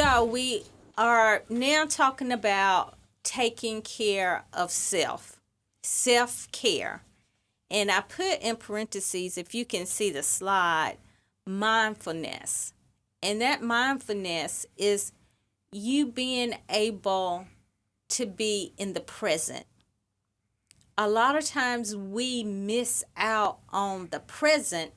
So we are now talking about taking care of self-care. And I put in parentheses, if you can see the slide, mindfulness. And that mindfulness is you being able to be in the present. A lot of times we miss out on the present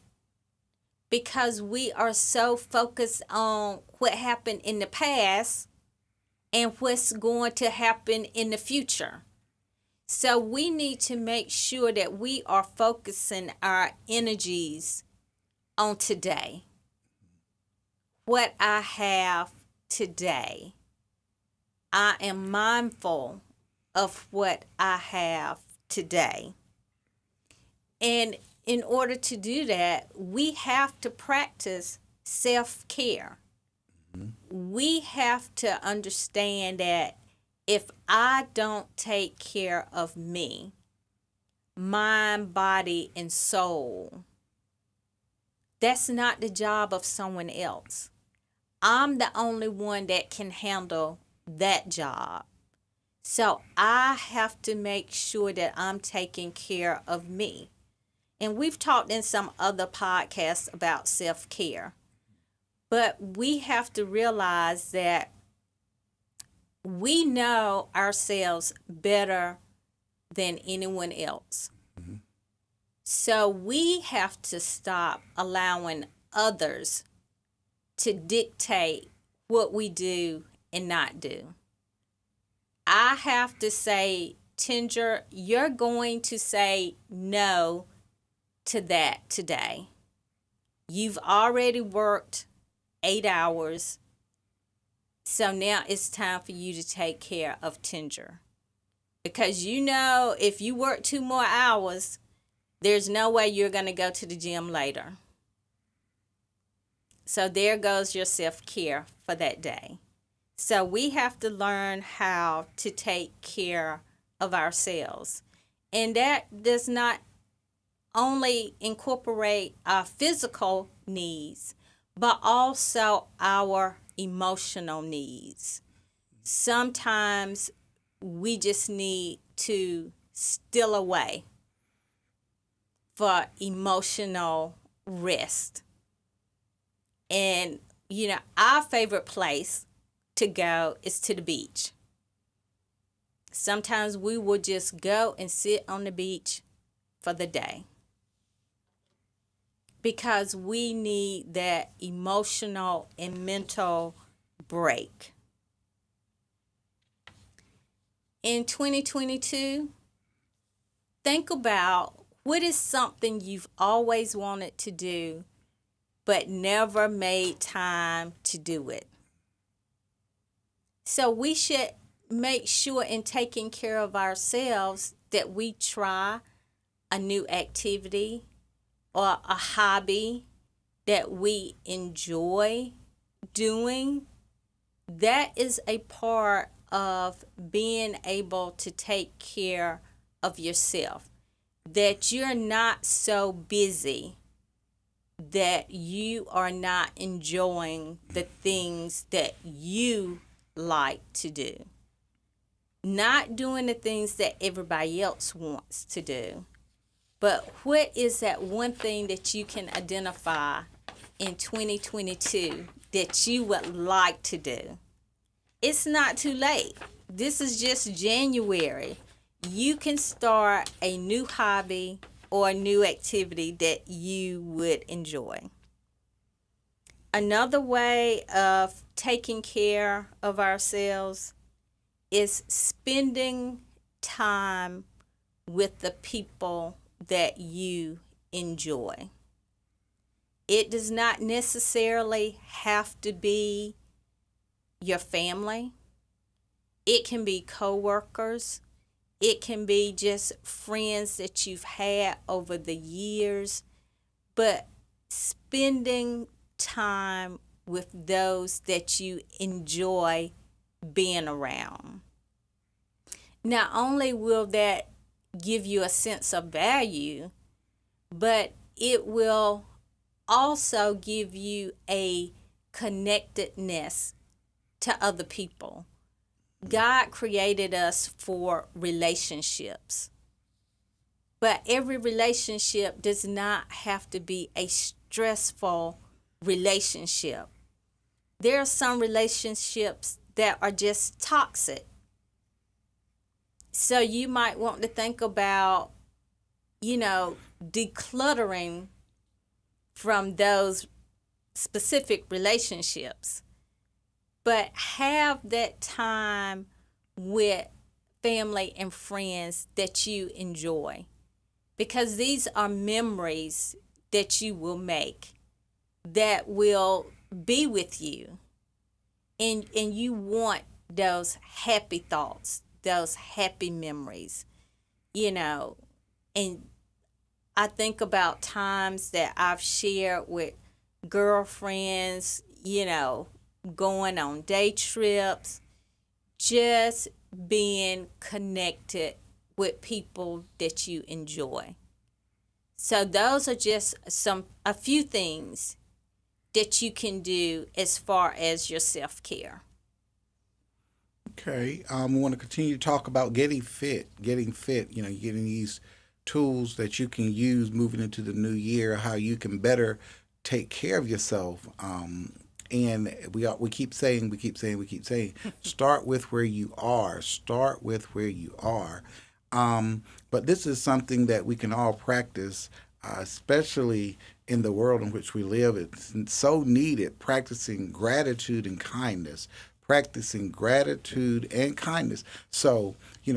because we are so focused on what happened in the past and what's going to happen in the future. So we need to make sure that we are focusing our energies on today. What I have today. I am mindful of what I have today. And in order to do that, we have to practice self-care. We have to understand that if I don't take care of me, mind, body, and soul, that's not the job of someone else. I'm the only one that can handle that job. So I have to make sure that I'm taking care of me. And we've talked in some other podcasts about self-care. But we have to realize that we know ourselves better than anyone else. So we have to stop allowing others to dictate what we do and not do. I have to say, Tinger, you're going to say no to that today. You've already worked 8 hours, so now it's time for you to take care of Tinger. Because you know if you work 2 more hours, there's no way you're going to go to the gym later. So there goes your self-care for that day. So we have to learn how to take care of ourselves. And that does not only incorporate our physical needs, but also our emotional needs. Sometimes we just need to steal away for emotional rest. And, our favorite place to go is to the beach. Sometimes we will just go and sit on the beach for the day because we need that emotional and mental break. In 2022, think about what is something you've always wanted to do but never made time to do it. So we should make sure in taking care of ourselves that we try a new activity or a hobby that we enjoy doing. That is a part of being able to take care of yourself. That you're not so busy that you are not enjoying the things that you like to do. Not doing the things that everybody else wants to do. But what is that one thing that you can identify in 2022 that you would like to do? It's not too late. This is just January. You can start a new hobby or a new activity that you would enjoy. Another way of taking care of ourselves is spending time with the people that you enjoy. It does not necessarily have to be your family. It can be coworkers. It can be just friends that you've had over the years. But spending time with those that you enjoy being around. Not only will that give you a sense of value, but it will also give you a connectedness to other people. God created us for relationships. But every relationship does not have to be a stressful relationship. There are some relationships that are just toxic. So you might want to think about, decluttering from those specific relationships. But have that time with family and friends that you enjoy, because these are memories that you will make that will be with you, and you want those happy thoughts, those happy memories, and I think about times that I've shared with girlfriends, going on day trips, just being connected with people that you enjoy. So those are just a few things that you can do as far as your self-care. Okay. We want to continue to talk about getting fit. Getting fit. Getting these tools that you can use moving into the new year. How you can better take care of yourself. And we keep saying, start with where you are. Start with where you are. But this is something that we can all practice, especially in the world in which we live. It's so needed, practicing gratitude and kindness. Practicing gratitude and kindness. So,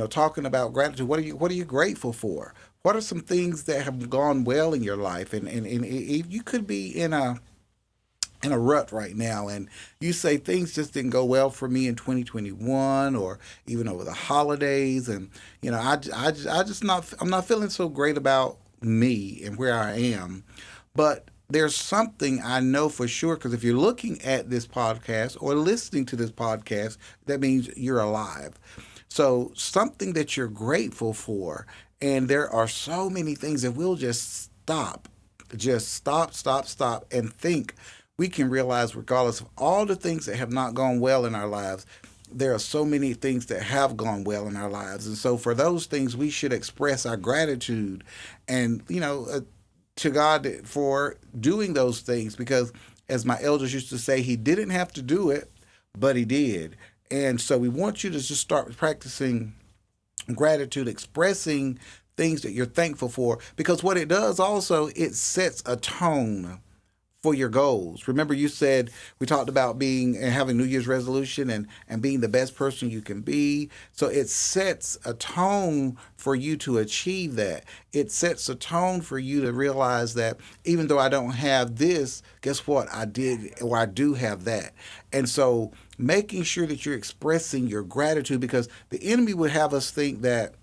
talking about gratitude, what are you grateful for? What are some things that have gone well in your life? And if you could be in a rut right now, and you say things just didn't go well for me in 2021 or even over the holidays, and I'm not feeling so great about me and where I am. But there's something I know for sure, because if you're looking at this podcast or listening to this podcast, that means you're alive. So something that you're grateful for, and there are so many things that we'll just stop, and think. We can realize, regardless of all the things that have not gone well in our lives, there are so many things that have gone well in our lives. And so for those things, we should express our gratitude and, to God for doing those things, because as my elders used to say, he didn't have to do it, but he did. And so we want you to just start practicing gratitude, expressing things that you're thankful for, because what it does also, it sets a tone for your goals. Remember, you said we talked about being and having New Year's resolution and being the best person you can be. So it sets a tone for you to achieve that. It sets a tone for you to realize that even though I don't have this, guess what? I did, or I do have that. And so making sure that you're expressing your gratitude, because the enemy would have us think that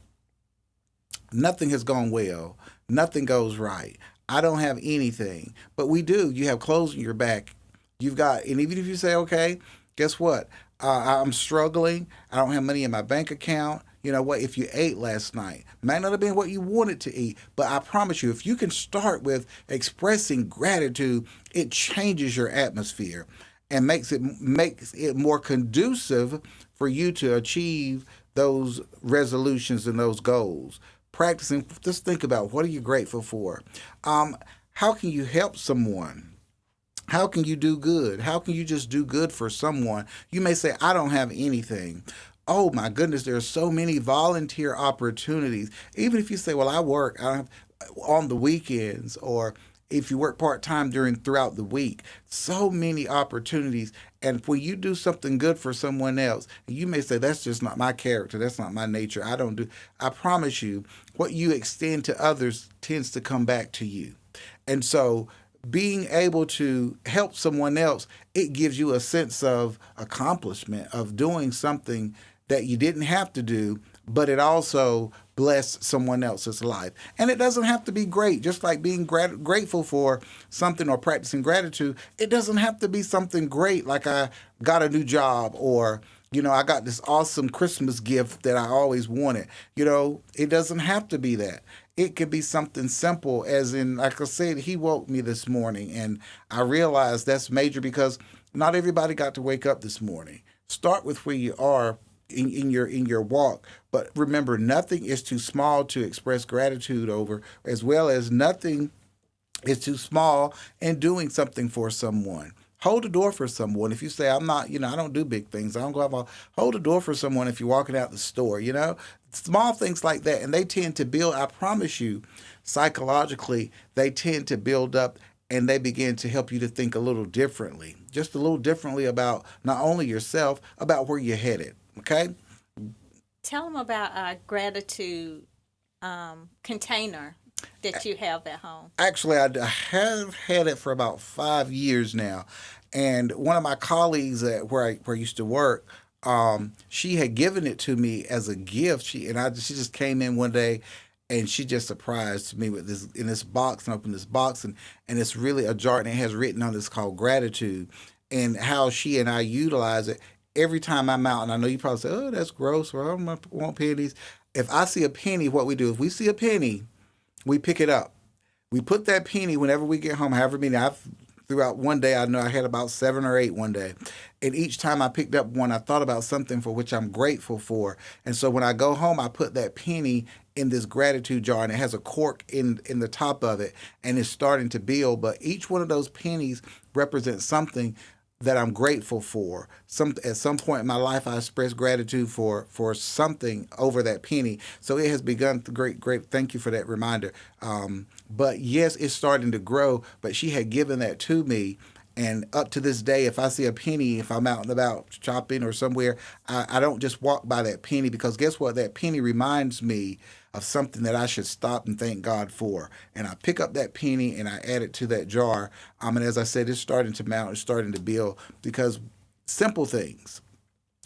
nothing has gone well, nothing goes right, I don't have anything. But we do. You have clothes on your back. And even if you say, okay, guess what? I'm struggling. I don't have money in my bank account. You know what? If you ate last night, might not have been what you wanted to eat, but I promise you, if you can start with expressing gratitude, it changes your atmosphere and makes it more conducive for you to achieve those resolutions and those goals. Practicing, just think about, what are you grateful for? How can you help someone? How can you do good? How can you just do good for someone? You may say, I don't have anything. Oh my goodness, there are so many volunteer opportunities. Even if you say, well, I don't have on the weekends, or if you work part-time throughout the week, so many opportunities. And when you do something good for someone else, you may say, that's just not my character, that's not my nature, I promise you, what you extend to others tends to come back to you. And so being able to help someone else, it gives you a sense of accomplishment, of doing something that you didn't have to do, but it also bless someone else's life. And it doesn't have to be great. Just like being grateful for something or practicing gratitude, it doesn't have to be something great, like I got a new job, or I got this awesome Christmas gift that I always wanted. It doesn't have to be that. It could be something simple, as in, like I said, he woke me this morning, and I realized that's major, because not everybody got to wake up this morning. Start with where you are in your walk. But remember, nothing is too small to express gratitude over, as well as nothing is too small in doing something for someone. Hold the door for someone. If you say, I'm not, I don't do big things. I don't go out. Hold the door for someone if you're walking out the store, Small things like that. And they tend to build, I promise you, psychologically, they tend to build up and they begin to help you to think a little differently. Just a little differently about not only yourself, about where you're headed. Okay? Tell them about a gratitude container that you have at home. Actually, I have had it for about 5 years now, and one of my colleagues at where I used to work, she had given it to me as a gift. She just came in one day, and she just surprised me with this box, and opened this box, and it's really a jar, and it has written on this called gratitude, and how she and I utilize it every time I'm out. And I know you probably say, "Oh, that's gross," or "I don't want pennies." If I see a penny, what we do, if we see a penny, we pick it up. We put that penny whenever we get home, however many. Throughout one day, I know I had about 7 or 8 one day. And each time I picked up one, I thought about something for which I'm grateful for. And so when I go home, I put that penny in this gratitude jar, and it has a cork in the top of it, and it's starting to build. But each one of those pennies represents something that I'm grateful for. At some point in my life, I expressed gratitude for something over that penny. So it has begun. Great. Thank you for that reminder. But yes, it's starting to grow. But she had given that to me. And up to this day, if I see a penny, if I'm out and about shopping or somewhere, I don't just walk by that penny, because guess what? That penny reminds me of something that I should stop and thank God for. And I pick up that penny and I add it to that jar. And as I said, it's starting to mount, it's starting to build, because simple things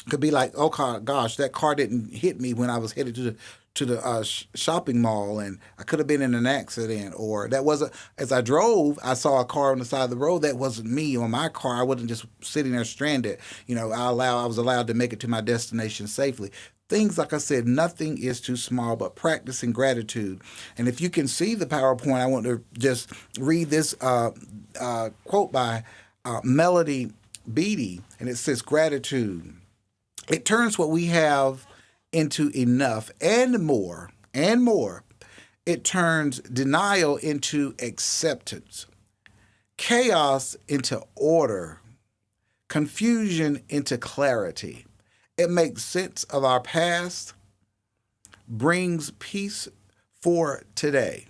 could be like, oh gosh, that car didn't hit me when I was headed to the shopping mall, and I could have been in an accident, or that wasn't, as I drove, I saw a car on the side of the road. That wasn't me or my car. I wasn't just sitting there stranded. I was allowed to make it to my destination safely. Things, like I said, nothing is too small, but practicing gratitude. And if you can see the PowerPoint, I want to just read this quote by Melody Beattie, and it says, gratitude. It turns what we have into enough and more, and more. It turns denial into acceptance, chaos into order, confusion into clarity. It makes sense of our past, brings peace for today,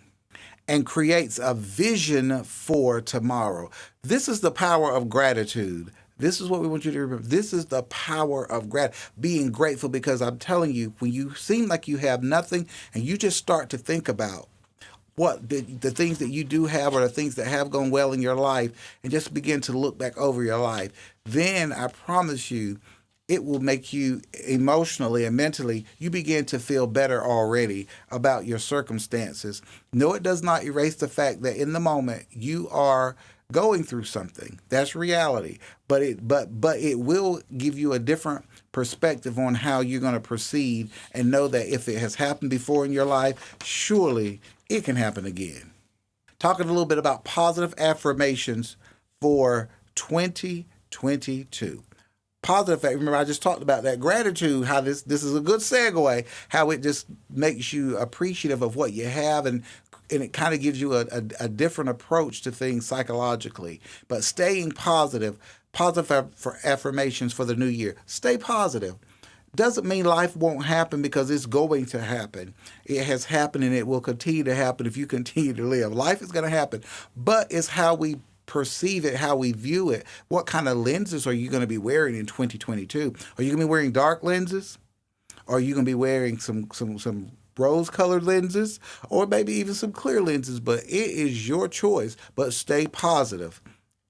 and creates a vision for tomorrow. This is the power of gratitude. This is what we want you to remember. This is the power of being grateful, because I'm telling you, when you seem like you have nothing and you just start to think about what the things that you do have, or the things that have gone well in your life, and just begin to look back over your life, then I promise you, it will make you emotionally and mentally, you begin to feel better already about your circumstances. No, it does not erase the fact that in the moment you are going through something. That's reality. But it will give you a different perspective on how you're going to proceed, and know that if it has happened before in your life, surely it can happen again. Talking a little bit about positive affirmations for 2022. Positive, remember I just talked about that gratitude, how this is a good segue, how it just makes you appreciative of what you have, and it kind of gives you a different approach to things psychologically. But staying positive affirmations for the new year. Stay positive. Doesn't mean life won't happen, because it's going to happen. It has happened, and it will continue to happen if you continue to live. Life is going to happen, but it's how we perceive it, how we view it. What kind of lenses are you going to be wearing in 2022? Are you going to be wearing dark lenses? Or are you going to be wearing some rose-colored lenses, or maybe even some clear lenses? But it is your choice. But stay positive.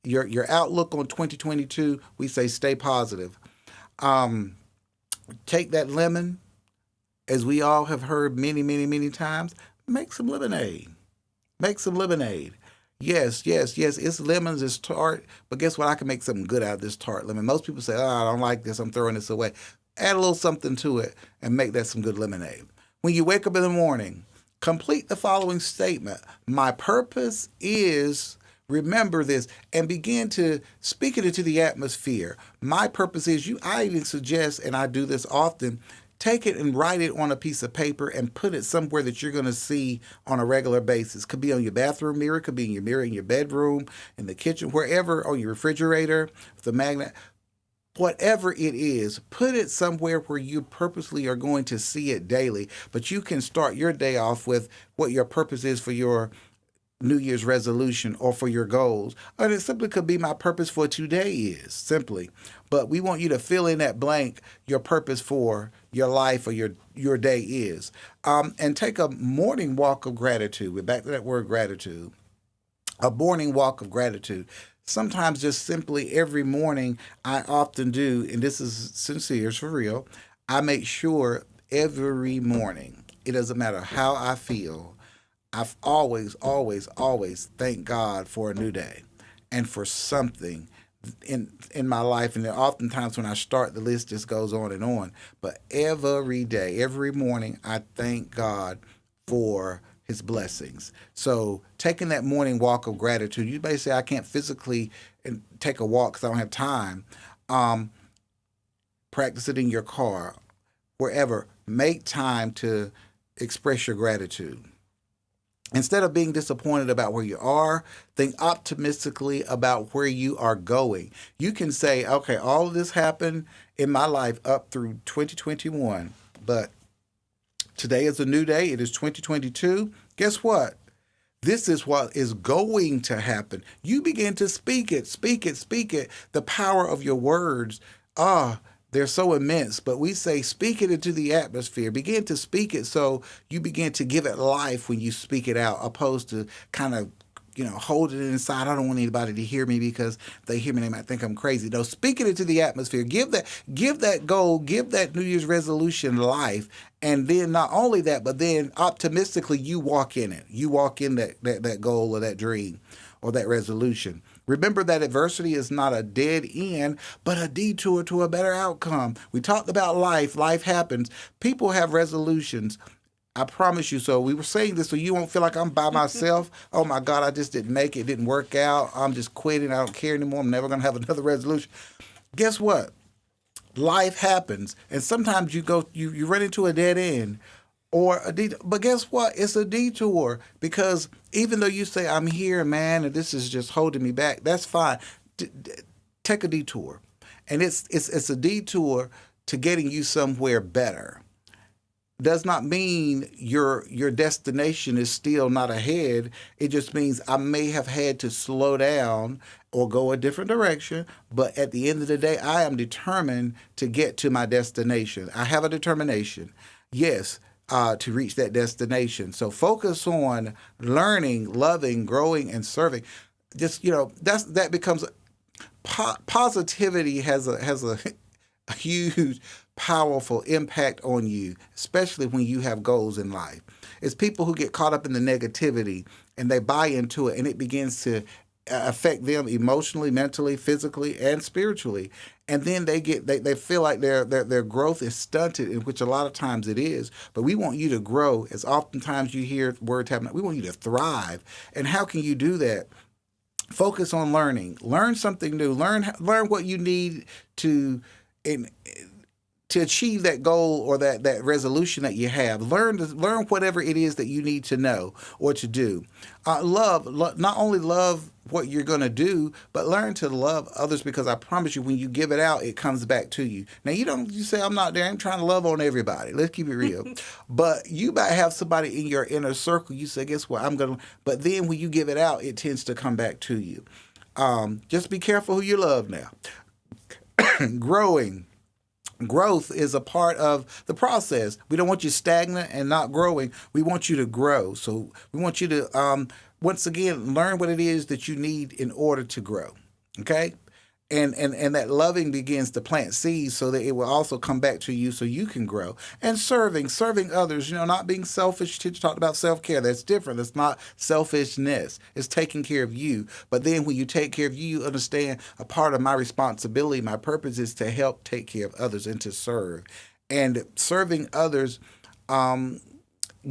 Your outlook on 2022, we say stay positive. Take that lemon, as we all have heard many, many, many times, make some lemonade. Make some lemonade. Yes, it's lemons, it's tart, but guess what? I can make something good out of this tart lemon. Most people say, I don't like this, I'm throwing this away. Add a little something to it and make that some good lemonade. When you wake up in the morning, complete the following statement. My purpose is Remember this and begin to speak it into the atmosphere. My purpose is I even suggest, and I do this often, take it and write it on a piece of paper and put it somewhere that you're going to see on a regular basis. Could be on your bathroom mirror, could be in your mirror in your bedroom, in the kitchen, wherever, on your refrigerator, the magnet. Whatever it is, put it somewhere where you purposely are going to see it daily. But you can start your day off with what your purpose is for your New Year's resolution or for your goals. And it simply could be my purpose for today is simply. But we want you to fill in that blank, your purpose for your life or your day is. And take a morning walk of gratitude. We're back to that word gratitude. A morning walk of gratitude. Sometimes just simply every morning I often do, and this is sincere, it's for real, I make sure every morning, it doesn't matter how I feel, I've always, always, always thank God for a new day and for something in my life. And then oftentimes when I start, the list just goes on and on. But every day, every morning, I thank God for his blessings. So taking that morning walk of gratitude, you may say, I can't physically take a walk because I don't have time. Practice it in your car, wherever. Make time to express your gratitude. Instead of being disappointed about where you are, think optimistically about where you are going. You can say, okay, all of this happened in my life up through 2021, but today is a new day. It is 2022. Guess what? This is what is going to happen. You begin to speak it, speak it, speak it. The power of your words. They're so immense, but we say speak it into the atmosphere. Begin to speak it so you begin to give it life when you speak it out, opposed to kind of, hold it inside. I don't want anybody to hear me because if they hear me, they might think I'm crazy. No, speak it into the atmosphere. Give that goal, give that New Year's resolution life. And then not only that, but then optimistically you walk in it. You walk in that goal or that dream or that resolution. Remember that adversity is not a dead end, but a detour to a better outcome. We talked about life. Life happens. People have resolutions. I promise you so. We were saying this so you won't feel like I'm by myself. Oh my God, I just didn't make it. It didn't work out. I'm just quitting. I don't care anymore. I'm never going to have another resolution. Guess what? Life happens. And sometimes you run into a dead end. Or a detour. But guess what? It's a detour because even though you say, I'm here, man, and this is just holding me back, that's fine. Take a detour. And it's a detour to getting you somewhere better. Does not mean your destination is still not ahead. It just means I may have had to slow down or go a different direction. But at the end of the day, I am determined to get to my destination. I have a determination. Yes. To reach that destination. So focus on learning, loving, growing, and serving. Just, that becomes positivity has a huge, powerful impact on you, especially when you have goals in life. It's people who get caught up in the negativity and they buy into it and it begins to affect them emotionally, mentally, physically, and spiritually. And then they feel like their growth is stunted, in which a lot of times it is. But we want you to grow. As oftentimes you hear words happening, we want you to thrive. And how can you do that? Focus on learning. Learn something new. Learn what you need to achieve that goal or that resolution that you have. Learn whatever it is that you need to know or to do. Not only love what you're going to do, but learn to love others, because I promise you, when you give it out, it comes back to you. Now, you say, I'm not there. I'm trying to love on everybody. Let's keep it real. But you might have somebody in your inner circle. You say, guess what? But then when you give it out, it tends to come back to you. Just be careful who you love now. Growth is a part of the process. We don't want you stagnant and not growing. We want you to grow. So we want you to, once again, learn what it is that you need in order to grow. Okay? And that loving begins to plant seeds so that it will also come back to you so you can grow. And serving others, not being selfish. Teacher talked about self-care. That's different. It's not selfishness. It's taking care of you. But then when you take care of you, you understand a part of my responsibility, my purpose is to help take care of others and to serve. And serving others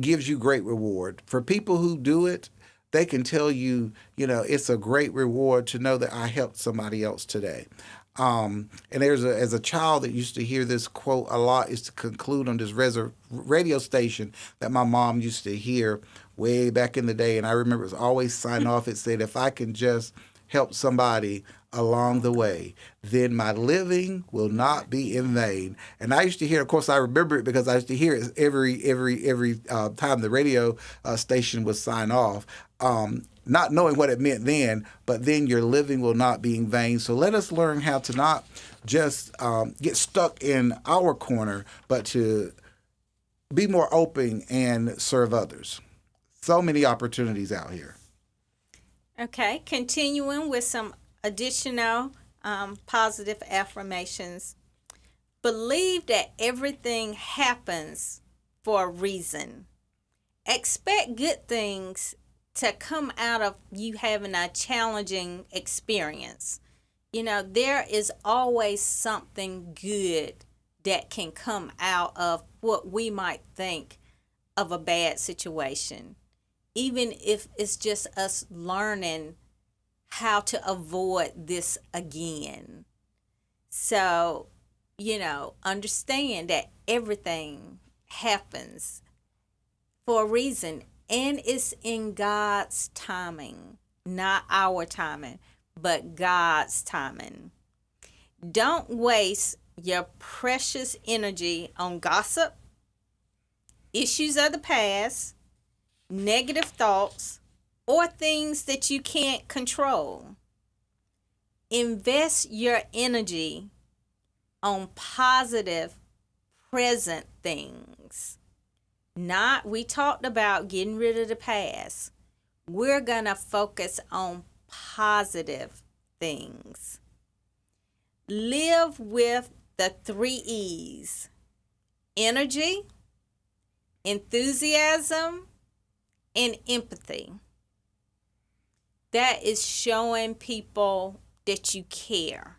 gives you great reward. For people who do it, they can tell you, it's a great reward to know that I helped somebody else today. And as a child that used to hear this quote a lot, is to conclude on this radio station that my mom used to hear way back in the day. And I remember it was always sign off. It said, if I can just help somebody along the way, then my living will not be in vain. And I used to hear, of course, I remember it because I used to hear it every time the radio station would sign off. Not knowing what it meant then, but then your living will not be in vain. So let us learn how to not just get stuck in our corner, but to be more open and serve others. So many opportunities out here. Okay, continuing with some additional positive affirmations. Believe that everything happens for a reason. Expect good things to come out of you having a challenging experience. There is always something good that can come out of what we might think of a bad situation, even if it's just us learning how to avoid this again. So, understand that everything happens for a reason, and it's in God's timing, not our timing, but God's timing. Don't waste your precious energy on gossip, issues of the past, negative thoughts, or things that you can't control. Invest your energy on positive present things. We talked about getting rid of the past. We're going to focus on positive things. Live with the 3 E's: energy, enthusiasm, and empathy. That is showing people that you care.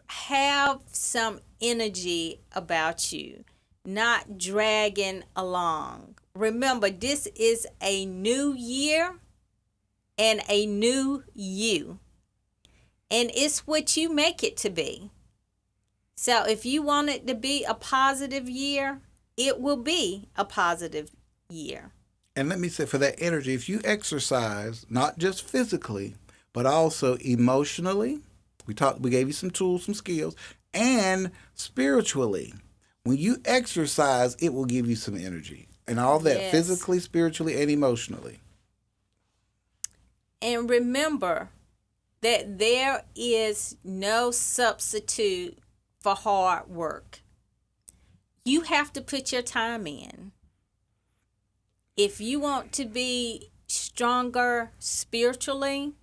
Have some energy about you, not dragging along. Remember, this is a new year and a new you. And it's what you make it to be. So if you want it to be a positive year, it will be a positive year. And let me say, for that energy, if you exercise, not just physically, but also emotionally, we gave you some tools, some skills, and spiritually. When you exercise, it will give you some energy. And all that, Yes. physically, spiritually, and emotionally. And remember that there is no substitute for hard work. You have to put your time in. If you want to be stronger spiritually,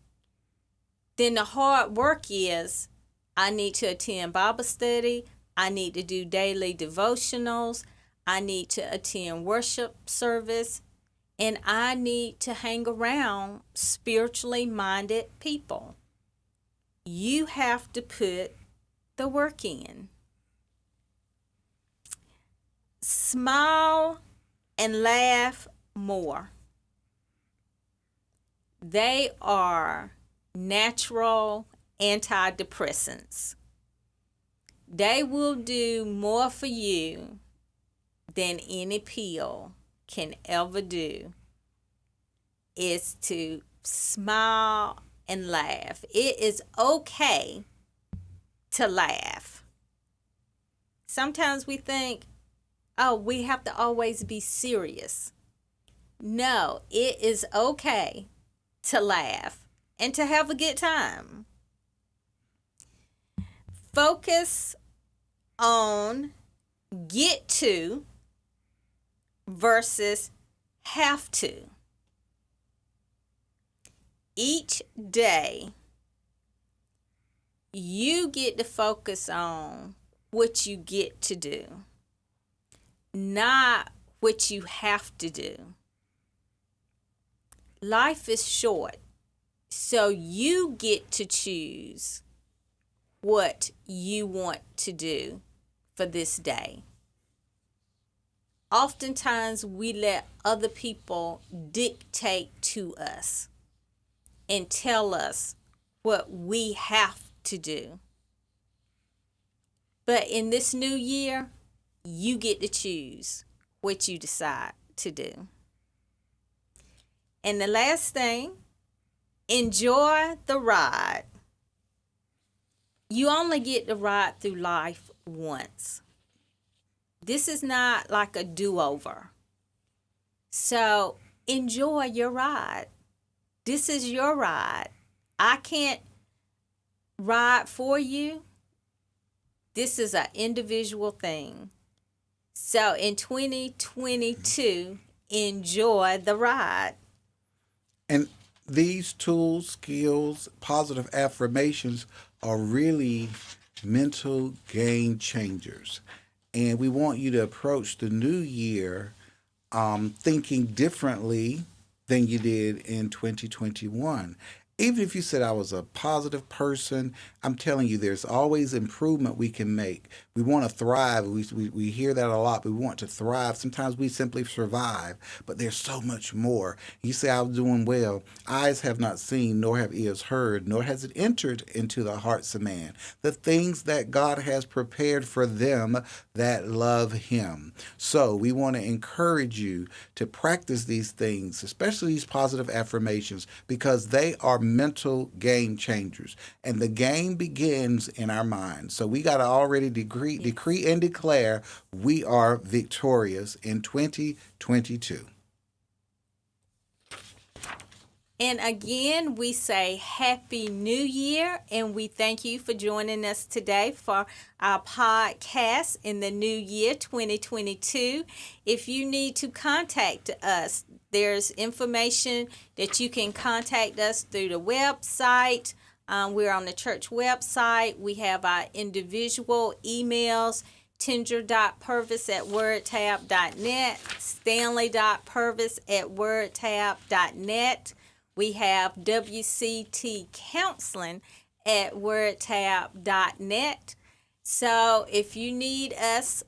then the hard work is, I need to attend Bible study, I need to do daily devotionals, I need to attend worship service, and I need to hang around spiritually minded people. You have to put the work in. Smile and laugh more. They are natural antidepressants. They will do more for you than any pill can ever do. Is to smile and laugh. It is okay to laugh. Sometimes we think, we have to always be serious. No, it is okay to laugh and to have a good time. Focus on get to versus have to. Each day, you get to focus on what you get to do, not what you have to do. Life is short, so you get to choose what you want to do for this day. oftentimes we let other people dictate to us and tell us what we have to do. But in this new year, you get to choose what you decide to do. And the last thing, enjoy the ride. You only get to ride through life once. This is not like a do-over. So enjoy your ride. This is your ride. I can't ride for you. This is an individual thing. So in 2022, enjoy the ride. And these tools, skills, positive affirmations are really mental game changers. And we want you to approach the new year thinking differently than you did in 2021. Even if you said I was a positive person, I'm telling you, there's always improvement we can make. We want to thrive. We hear that a lot, but we want to thrive. Sometimes we simply survive, but there's so much more. You say I was doing well. Eyes have not seen, nor have ears heard, nor has it entered into the hearts of man. The things that God has prepared for them that love him. So we want to encourage you to practice these things, especially these positive affirmations, because they are mental game changers. And the game begins in our minds. So we got to already decree and declare we are victorious in 2022. And again, we say Happy New Year, and we thank you for joining us today for our podcast in the new year 2022. If you need to contact us, there's information that you can contact us through the website. We're on the church website. We have our individual emails, tinger.purvis@wordtab.net, stanley.purvis@wordtab.net. We have WCT Counseling at wordtab.net. So if you need us,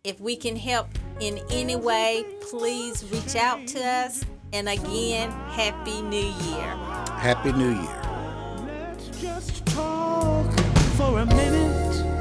if we can help in any way, please reach out to us. And again, Happy New Year. Happy New Year. Let's just talk for a minute.